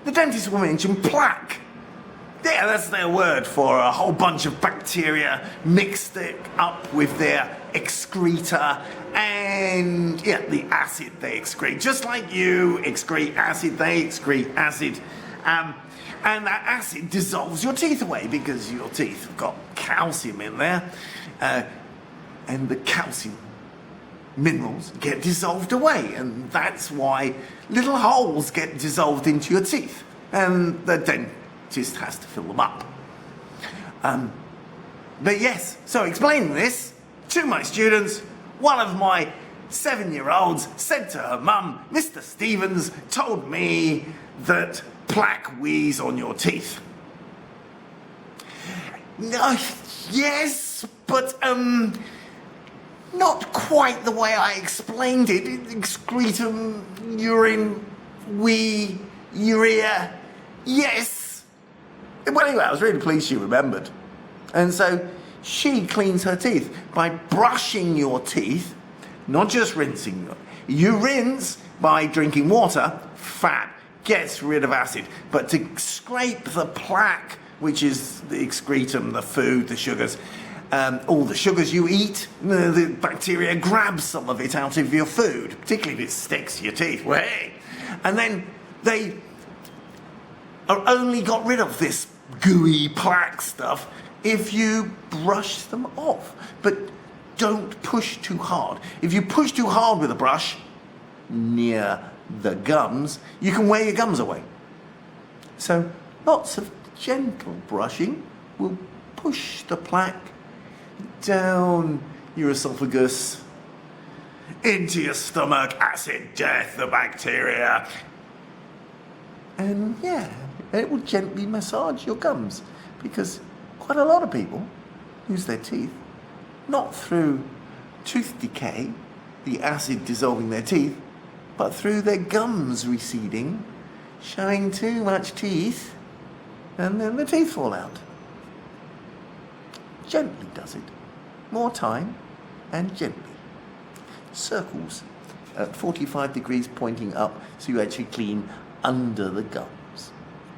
the dentist will mention plaque. Yeah, that's their word for a whole bunch of bacteria mixed up with their excreta and, yeah, the acid they excrete. Just like you excrete acid, they excrete acid. And that acid dissolves your teeth away because your teeth have got calcium in there. And the calcium minerals get dissolved away. And that's why little holes get dissolved into your teeth. And the dentist has to fill them up. But yes, so explaining this to my students, one of my 7-year-olds said to her mum, Mr. Stevens told me that plaque wheeze on your teeth. Yes, but not quite the way I explained it. Excretum, urine, wee, urea, yes. Well, anyway, I was really pleased she remembered. And so she cleans her teeth by brushing your teeth, not just rinsing them. You rinse by drinking water, fat, gets rid of acid. But to scrape the plaque, which is the excretum, the food, the sugars, all the sugars you eat, the bacteria grab some of it out of your food, particularly if it sticks to your teeth. Way. And then they are only got rid of this gooey plaque stuff if you brush them off. But don't push too hard. If you push too hard with a brush near the gums, you can wear your gums away. So lots of gentle brushing will push the plaque down your esophagus, into your stomach, acid death, the bacteria. And yeah, it will gently massage your gums, because quite a lot of people lose their teeth, not through tooth decay, the acid dissolving their teeth, but through their gums receding, showing too much teeth, and then the teeth fall out. Gently does it. More time, and gently. Circles at 45 degrees pointing up, so you actually clean under the gum.